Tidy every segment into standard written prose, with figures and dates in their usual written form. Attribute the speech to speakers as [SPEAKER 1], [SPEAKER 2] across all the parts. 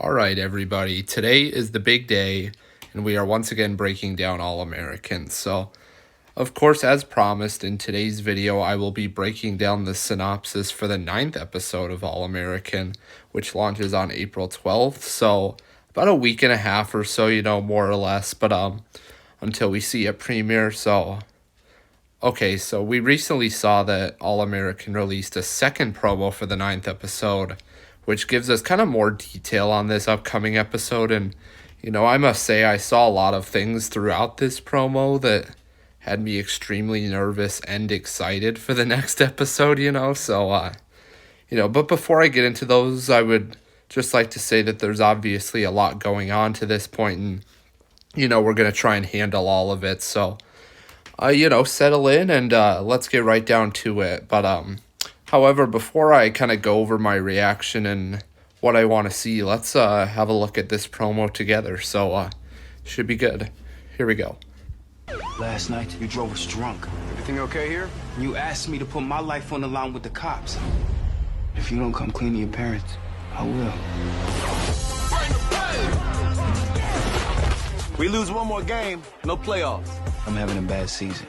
[SPEAKER 1] All right, everybody. Today is the big day, and we are once again breaking down All American. So, of course, as promised, in today's video, I will be breaking down the synopsis for the 9th episode of All American, which launches on April 12th. So, about a week and a half or so, more or less, but until we see it premiere. So, okay, so we recently saw that All American released a second promo for the 9th episode, which gives us kind of more detail on this upcoming episode. And, I must say I saw a lot of things throughout this promo that had me extremely nervous and excited for the next episode, So, but before I get into those, I would just like to say that there's obviously a lot going on to this point, and, we're going to try and handle all of it. So, settle in and let's get right down to it. But, however, before I kind of go over my reaction and what I want to see, let's have a look at this promo together. So, should be good. Here we go.
[SPEAKER 2] Last night, you drove us drunk.
[SPEAKER 3] Everything okay here?
[SPEAKER 2] You asked me to put my life on the line with the cops. If you don't come clean to your parents, I will.
[SPEAKER 3] We lose one more game, no playoffs.
[SPEAKER 2] I'm having a bad season.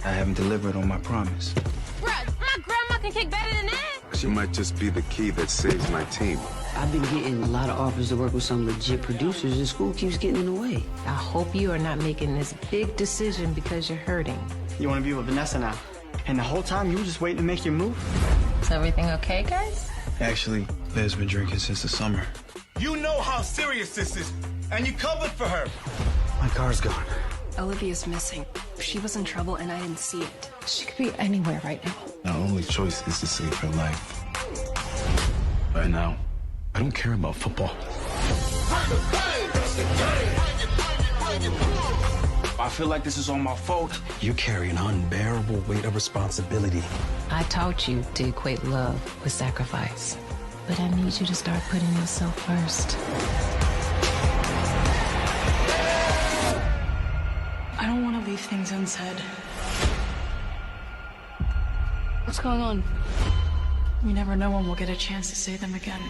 [SPEAKER 2] I haven't delivered on my promise.
[SPEAKER 4] Bruh, my grandma can kick better than that.
[SPEAKER 5] She might just be the key that saves my team.
[SPEAKER 6] I've been getting a lot of offers to work with some legit producers, and school keeps getting in the way.
[SPEAKER 7] I hope you are not making this big decision because you're hurting.
[SPEAKER 8] You want to be with Vanessa now. And the whole time you were just waiting to make your move?
[SPEAKER 7] Is everything okay, guys?
[SPEAKER 2] Actually, Liv's been drinking since the summer.
[SPEAKER 3] You know how serious this is, and you covered for her.
[SPEAKER 2] My car's gone.
[SPEAKER 9] Olivia's missing. She was in trouble and I didn't see it.
[SPEAKER 7] She could be anywhere right now.
[SPEAKER 5] Our only choice is to save her life. Right now, I don't care about football.
[SPEAKER 2] I feel like this is all my fault.
[SPEAKER 10] You carry an unbearable weight of responsibility.
[SPEAKER 7] I taught you to equate love with sacrifice. But I need you to start putting yourself first.
[SPEAKER 9] I don't want to leave things unsaid. What's going on? We never know when we'll get a chance to say them again.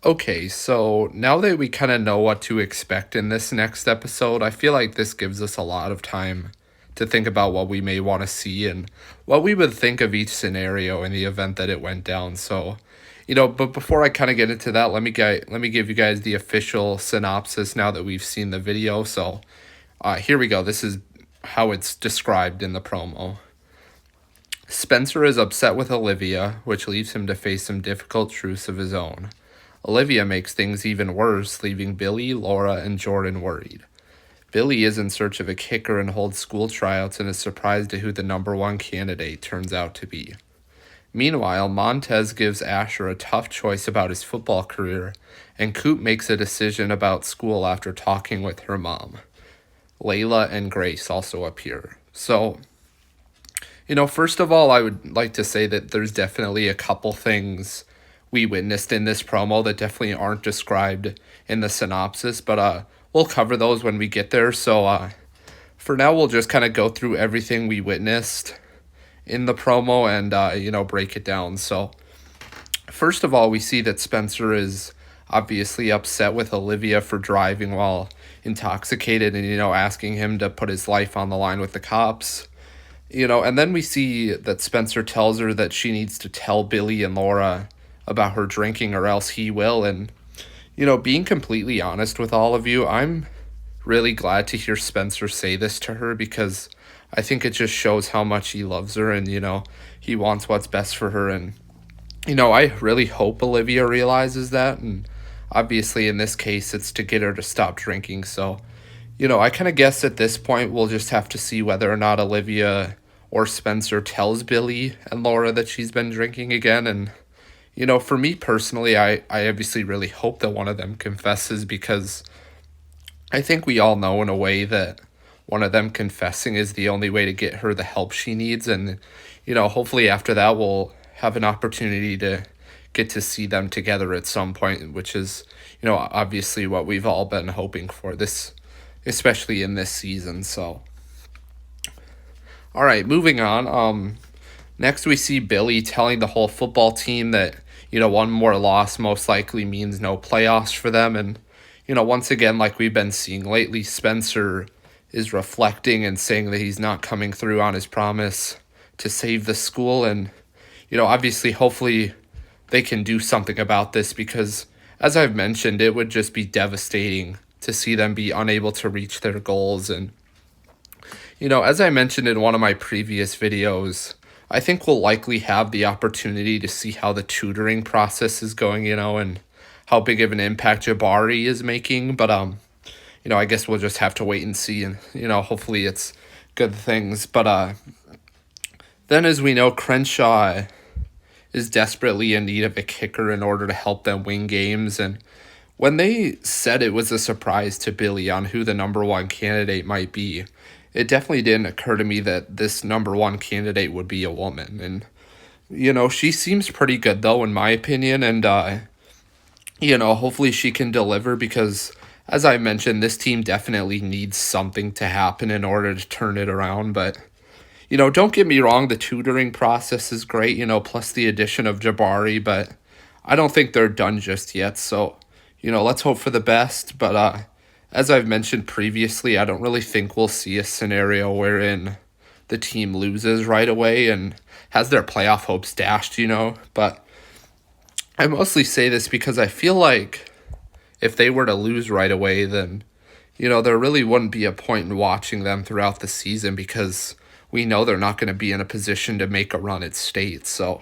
[SPEAKER 1] Okay, so now that we kind of know what to expect in this next episode, I feel like this gives us a lot of time to think about what we may want to see and what we would think of each scenario in the event that it went down. So, but before I kind of get into that, let me give you guys the official synopsis now that we've seen the video. So, here we go. This is how it's described in the promo. Spencer is upset with Olivia, which leaves him to face some difficult truths of his own. Olivia makes things even worse, leaving Billy, Laura, and Jordan worried. Billy is in search of a kicker and holds school tryouts and is surprised at who the #1 candidate turns out to be. Meanwhile, Montez gives Asher a tough choice about his football career, and Coop makes a decision about school after talking with her mom. Layla and Grace also appear. So, first of all, I would like to say that there's definitely a couple things we witnessed in this promo that definitely aren't described in the synopsis, but we'll cover those when we get there. So for now, we'll just kind of go through everything we witnessed in the promo and, break it down. So first of all, we see that Spencer is obviously upset with Olivia for driving while intoxicated and, asking him to put his life on the line with the cops. And then we see that Spencer tells her that she needs to tell Billy and Laura about her drinking or else he will. And, being completely honest with all of you, I'm really glad to hear Spencer say this to her because I think it just shows how much he loves her and, he wants what's best for her. And, I really hope Olivia realizes that. And obviously in this case, it's to get her to stop drinking. So, I kind of guess at this point, we'll just have to see whether or not Olivia or Spencer tells Billy and Laura that she's been drinking again. And, for me personally, I obviously really hope that one of them confesses because I think we all know in a way that one of them confessing is the only way to get her the help she needs. And, hopefully after that, we'll have an opportunity to get to see them together at some point, which is, obviously what we've all been hoping for, this, especially in this season. So, all right, moving on. Next, we see Billy telling the whole football team that, one more loss most likely means no playoffs for them. And, once again, like we've been seeing lately, Spencer is reflecting and saying that he's not coming through on his promise to save the school. And, obviously, hopefully they can do something about this because, as I've mentioned, it would just be devastating to see them be unable to reach their goals. And, as I mentioned in one of my previous videos, I think we'll likely have the opportunity to see how the tutoring process is going, and how big of an impact Jabari is making. But, I guess we'll just have to wait and see. And, hopefully it's good things. But then, as we know, Crenshaw is desperately in need of a kicker in order to help them win games. And when they said it was a surprise to Billy on who the number one candidate might be, it definitely didn't occur to me that this number one candidate would be a woman. And, she seems pretty good, though, in my opinion. And, hopefully she can deliver because, as I mentioned, this team definitely needs something to happen in order to turn it around. But, don't get me wrong, the tutoring process is great, plus the addition of Jabari. But I don't think they're done just yet. So, let's hope for the best. But, as I've mentioned previously, I don't really think we'll see a scenario wherein the team loses right away and has their playoff hopes dashed, But I mostly say this because I feel like if they were to lose right away, then, there really wouldn't be a point in watching them throughout the season because we know they're not going to be in a position to make a run at state. So,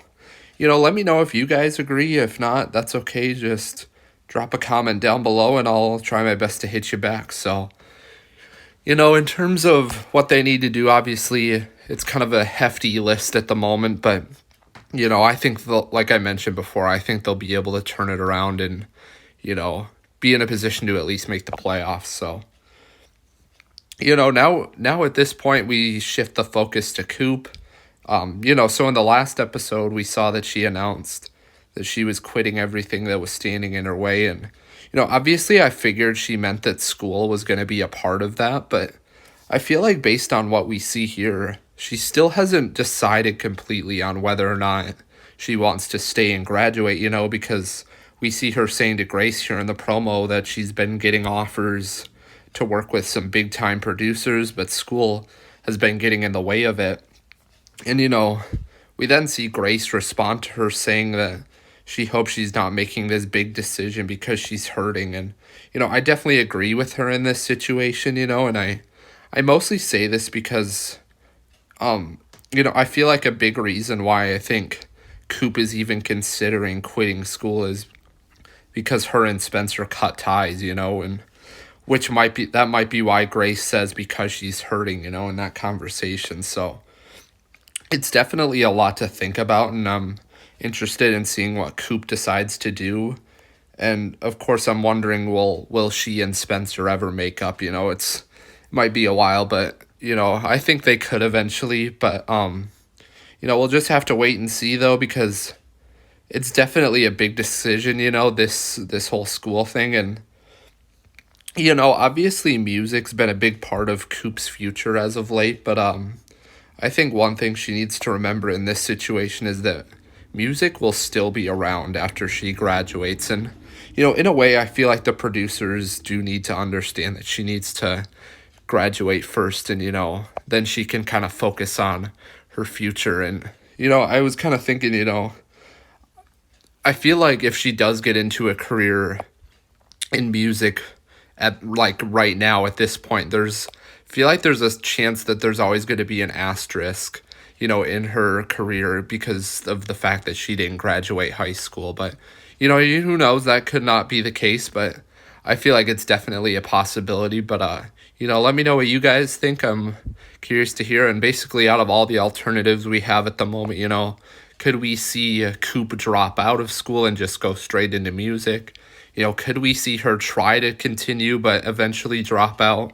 [SPEAKER 1] let me know if you guys agree. If not, that's okay. Just drop a comment down below and I'll try my best to hit you back. So, in terms of what they need to do, obviously it's kind of a hefty list at the moment, but, I think, like I mentioned before, I think they'll be able to turn it around and, be in a position to at least make the playoffs. So, now at this point, we shift the focus to Coop. So in the last episode, we saw that she announced that she was quitting everything that was standing in her way. And, obviously I figured she meant that school was going to be a part of that, but I feel like based on what we see here, she still hasn't decided completely on whether or not she wants to stay and graduate, because we see her saying to Grace here in the promo that she's been getting offers to work with some big time producers, but school has been getting in the way of it. And, we then see Grace respond to her saying that she hopes she's not making this big decision because she's hurting. And, I definitely agree with her in this situation, and I mostly say this because, I feel like a big reason why I think Coop is even considering quitting school is because her and Spencer cut ties, and that might be why Grace says because she's hurting, in that conversation. So it's definitely a lot to think about, and I'm interested in seeing what Coop decides to do. And of course I'm wondering, will she and Spencer ever make up? It might be a while, but I think they could eventually. But we'll just have to wait and see, though, because it's definitely a big decision, this whole school thing. And obviously music's been a big part of Coop's future as of late, but I think one thing she needs to remember in this situation is that music will still be around after she graduates. And, in a way, I feel like the producers do need to understand that she needs to graduate first and, then she can kind of focus on her future. And, I was kind of thinking, I feel like if she does get into a career in music at right now at this point, feel like there's a chance that there's always going to be an asterisk, in her career because of the fact that she didn't graduate high school. But, who knows, that could not be the case, but I feel like it's definitely a possibility. But, let me know what you guys think. I'm curious to hear. And basically out of all the alternatives we have at the moment, could we see Coop drop out of school and just go straight into music? Could we see her try to continue but eventually drop out?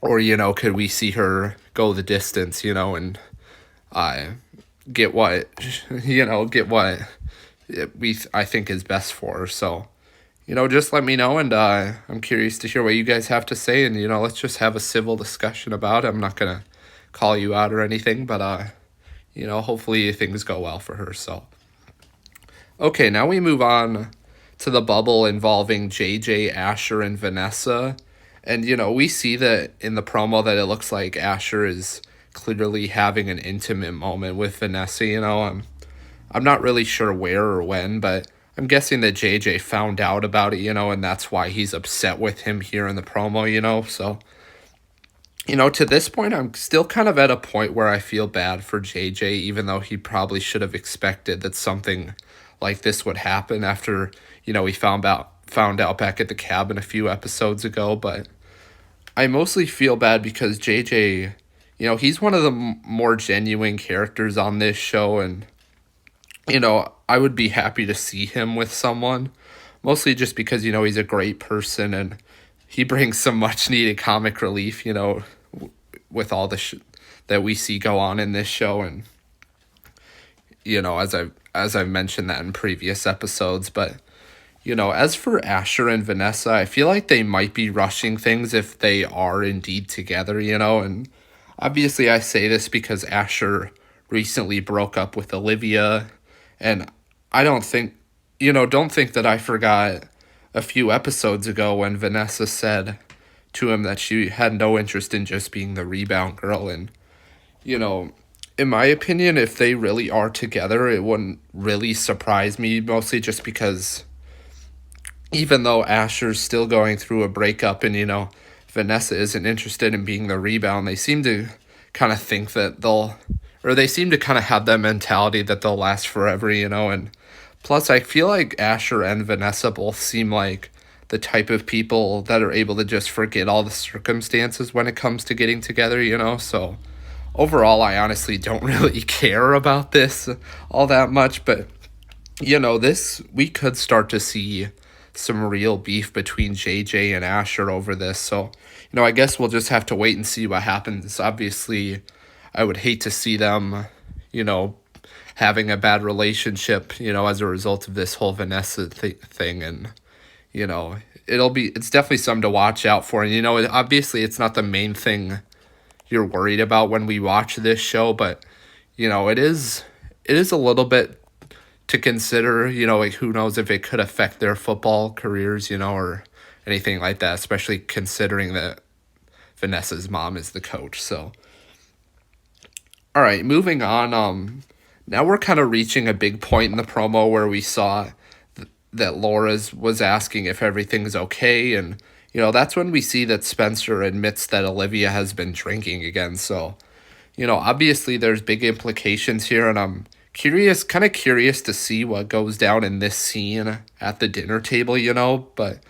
[SPEAKER 1] Or, could we see her go the distance, and get what I think is best for her. So, just let me know, and I'm curious to hear what you guys have to say, and, let's just have a civil discussion about it. I'm not going to call you out or anything, but, you know, hopefully things go well for her. So, okay, now we move on to the bubble involving JJ, Asher, and Vanessa. And, you know, we see that in the promo that it looks like Asher is clearly having an intimate moment with Vanessa, you know. I'm not really sure where or when, but I'm guessing that JJ found out about it, you know, and that's why he's upset with him here in the promo, you know. So, you know, to this point, I'm still kind of at a point where I feel bad for JJ, even though he probably should have expected that something like this would happen after, you know, he found out back at the cabin a few episodes ago. But I mostly feel bad because JJ, you know, he's one of the more genuine characters on this show, and, you know, I would be happy to see him with someone, mostly just because, you know, he's a great person and he brings some much needed comic relief, you know, with all the that we see go on in this show. And, you know, as I've mentioned that in previous episodes. But, you know, as for Asher and Vanessa, I feel like they might be rushing things if they are indeed together, you know. And obviously I say this because Asher recently broke up with Olivia, and I don't think that I forgot a few episodes ago when Vanessa said to him that she had no interest in just being the rebound girl. And, you know, in my opinion, if they really are together, it wouldn't really surprise me, mostly just because even though Asher's still going through a breakup and, you know, Vanessa isn't interested in being the rebound, they seem to kind of think that they seem to kind of have that mentality that they'll last forever, you know. And plus, I feel like Asher and Vanessa both seem like the type of people that are able to just forget all the circumstances when it comes to getting together, you know. So overall, I honestly don't really care about this all that much. But, you know, we could start to see some real beef between JJ and Asher over this. So, you know, I guess we'll just have to wait and see what happens. Obviously, I would hate to see them, you know, having a bad relationship, you know, as a result of this whole Vanessa thing. And, you know, it's definitely something to watch out for. And, you know, obviously it's not the main thing you're worried about when we watch this show, but, you know, it is a little bit to consider, you know, like who knows if it could affect their football careers, you know, or anything like that, especially considering that Vanessa's mom is the coach. So, all right, moving on. Now we're kind of reaching a big point in the promo where we saw that Laura was asking if everything's okay. And, you know, that's when we see that Spencer admits that Olivia has been drinking again. So, you know, obviously there's big implications here, and I'm kind of curious to see what goes down in this scene at the dinner table, you know. But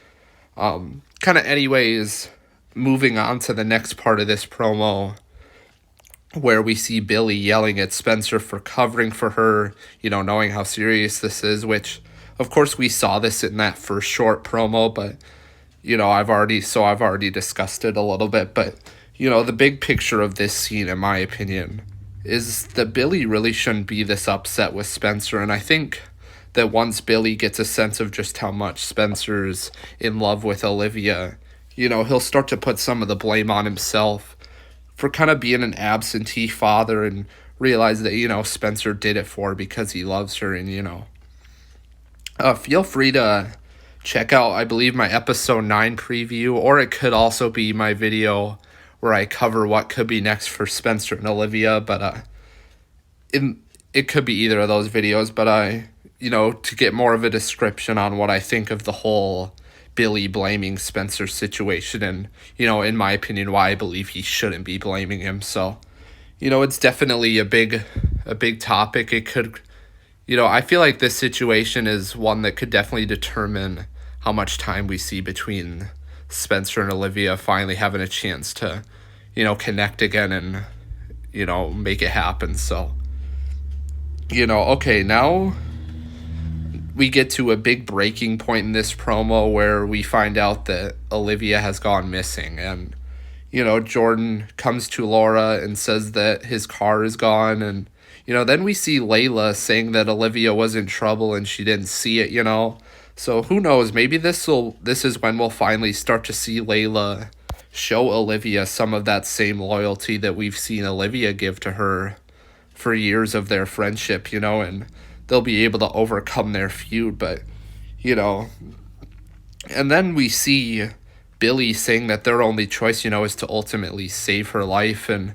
[SPEAKER 1] kind of anyways, moving on to the next part of this promo, where we see Billy yelling at Spencer for covering for her, you know, knowing how serious this is, which, of course, we saw this in that first short promo, but, you know, I've already discussed it a little bit. But, you know, the big picture of this scene, in my opinion, is that Billy really shouldn't be this upset with Spencer. And I think that once Billy gets a sense of just how much Spencer's in love with Olivia, you know, he'll start to put some of the blame on himself for kind of being an absentee father, and realize that, you know, Spencer did it for her because he loves her. And, you know, feel free to check out, I believe, my episode 9 preview, or it could also be my video where I cover what could be next for Spencer and Olivia. But it could be either of those videos. But you know, to get more of a description on what I think of the whole Billy blaming Spencer situation, and, you know, in my opinion, why I believe he shouldn't be blaming him. So, you know, it's definitely a big topic. It could, you know, I feel like this situation is one that could definitely determine how much time we see between Spencer and Olivia finally having a chance to, you know, connect again and, you know, make it happen. So, you know, okay, now we get to a big breaking point in this promo where we find out that Olivia has gone missing. And, you know, Jordan comes to Laura and says that his car is gone. And, you know, then we see Layla saying that Olivia was in trouble and she didn't see it, you know. So who knows, maybe this is when we'll finally start to see Layla show Olivia some of that same loyalty that we've seen Olivia give to her for years of their friendship, and they'll be able to overcome their feud. But, and then we see Billy saying that their only choice, is to ultimately save her life. And,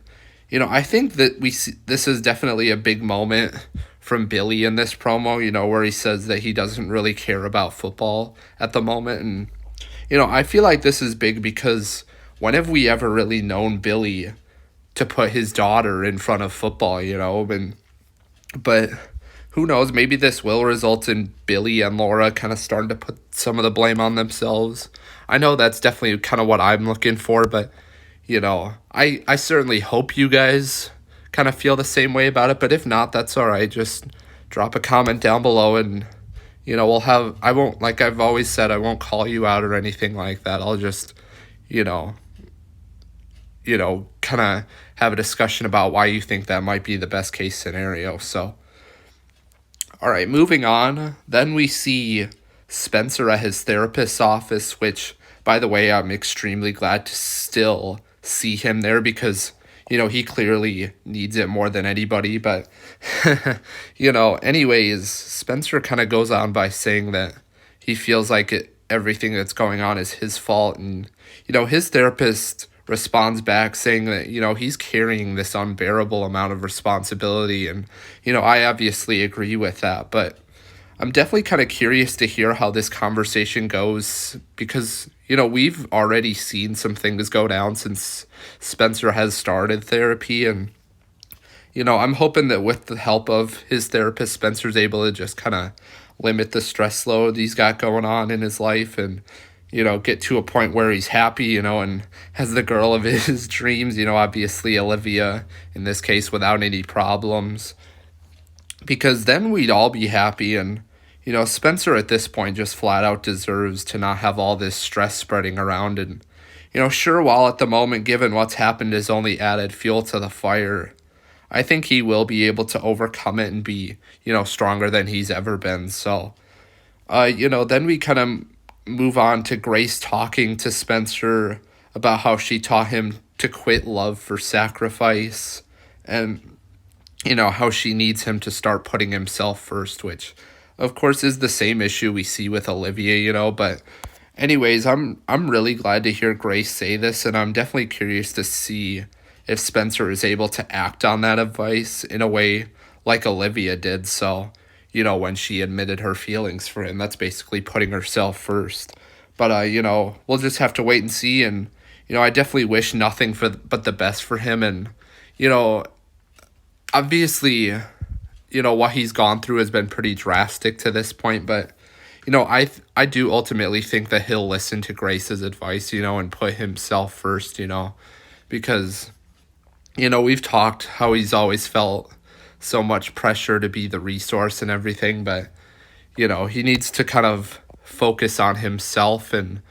[SPEAKER 1] I think that this is definitely a big moment from Billy in this promo, where he says that he doesn't really care about football at the moment. And, I feel like this is big because when have we ever really known Billy to put his daughter in front of football, but who knows, maybe this will result in Billy and Laura kind of starting to put some of the blame on themselves. I know that's definitely kind of what I'm looking for, but, I certainly hope you guys kind of feel the same way about it, but if not, that's all right. Just drop a comment down below and, I won't, like I've always said, I won't call you out or anything like that. I'll just, kind of have a discussion about why you think that might be the best case scenario. So, all right, moving on. Then we see Spencer at his therapist's office, which, by the way, I'm extremely glad to still see him there because, he clearly needs it more than anybody. But, anyways, Spencer kind of goes on by saying that he feels like everything that's going on is his fault. And, his therapist responds back saying that, he's carrying this unbearable amount of responsibility. And, I obviously agree with that. But I'm definitely kind of curious to hear how this conversation goes because, we've already seen some things go down since Spencer has started therapy. And, I'm hoping that with the help of his therapist, Spencer's able to just kind of limit the stress load he's got going on in his life and, get to a point where he's happy, and has the girl of his dreams, obviously Olivia in this case without any problems. Because then we'd all be happy and, Spencer at this point just flat out deserves to not have all this stress spreading around. And, sure, while at the moment, given what's happened is only added fuel to the fire, I think he will be able to overcome it and be, stronger than he's ever been. So, then we kind of move on to Grace talking to Spencer about how she taught him to quit love for sacrifice and, how she needs him to start putting himself first, which of course is the same issue we see with Olivia, but anyways, I'm really glad to hear Grace say this, and I'm definitely curious to see if Spencer is able to act on that advice in a way like Olivia did. So, when she admitted her feelings for him, that's basically putting herself first. But, we'll just have to wait and see. And, I definitely wish nothing but the best for him. And, obviously, what he's gone through has been pretty drastic to this point. But, I do ultimately think that he'll listen to Grace's advice, and put himself first, because, we've talked how he's always felt so much pressure to be the resource and everything, but, he needs to kind of focus on himself and,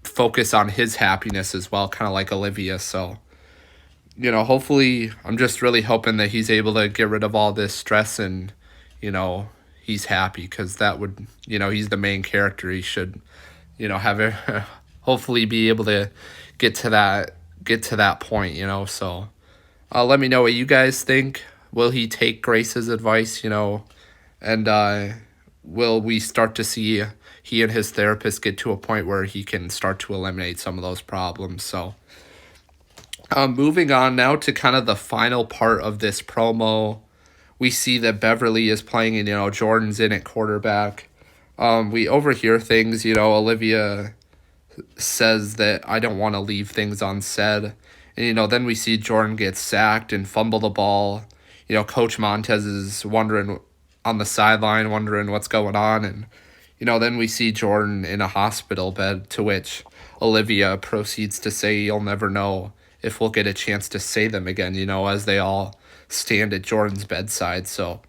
[SPEAKER 1] focus on his happiness as well, kind of like Olivia. So, hopefully, I'm just really hoping that he's able to get rid of all this stress and, he's happy, because that would, he's the main character. He should, have hopefully be able to get to that point, so let me know what you guys think. Will he take Grace's advice, and will we start to see he and his therapist get to a point where he can start to eliminate some of those problems? So moving on now to kind of the final part of this promo, we see that Beverly is playing and, Jordan's in at quarterback. We overhear things, Olivia says that I don't want to leave things unsaid. And, then we see Jordan get sacked and fumble the ball. Coach Montez is wondering on the sideline, wondering what's going on. And, then we see Jordan in a hospital bed, to which Olivia proceeds to say you'll never know if we'll get a chance to say them again, as they all stand at Jordan's bedside. So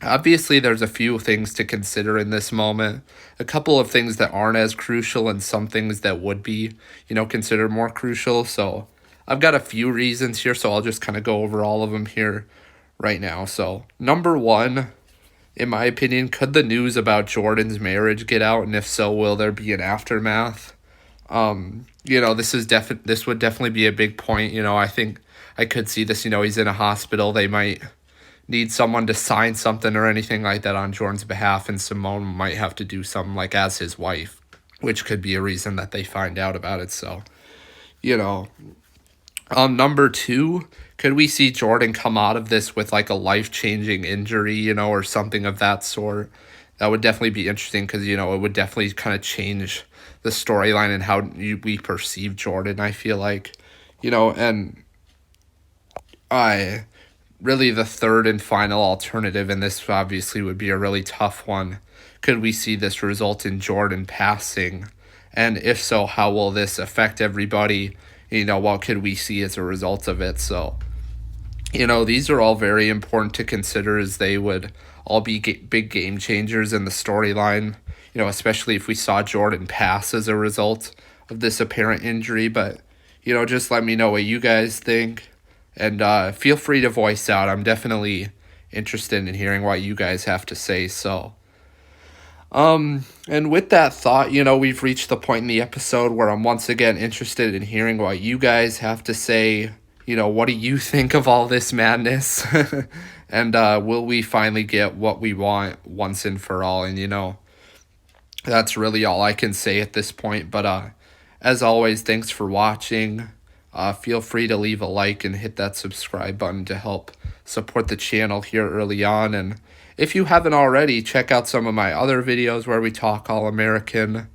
[SPEAKER 1] obviously there's a few things to consider in this moment. A couple of things that aren't as crucial and some things that would be, considered more crucial. So I've got a few reasons here, so I'll just kind of go over all of them here right now. So number one, in my opinion, could the news about Jordan's marriage get out? And if so, will there be an aftermath? This would definitely be a big point. I I could see this, he's in a hospital. They might need someone to sign something or anything like that on Jordan's behalf, and Simone might have to do something like as his wife, which could be a reason that they find out about it. So, number 2, could we see Jordan come out of this with like a life-changing injury, or something of that sort? That would definitely be interesting because, it would definitely kind of change the storyline and how we perceive Jordan, I feel like. And really the third and final alternative, and this obviously would be a really tough one. Could we see this result in Jordan passing? And if so, how will this affect everybody? What could we see as a result of it? So, these are all very important to consider, as they would all be big game changers in the storyline, especially if we saw Jordan pass as a result of this apparent injury. But, just let me know what you guys think, and feel free to voice out. I'm definitely interested in hearing what you guys have to say. So, and with that thought, we've reached the point in the episode where I'm once again interested in hearing what you guys have to say. What do you think of all this madness? And will we finally get what we want once and for all? And, that's really all I can say at this point. But as always, thanks for watching. Feel free to leave a like and hit that subscribe button to help support the channel here early on. And if you haven't already, check out some of my other videos where we talk All American.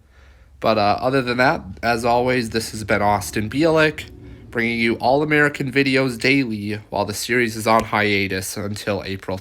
[SPEAKER 1] But other than that, as always, this has been Austin Bielik, bringing you All American videos daily while the series is on hiatus until April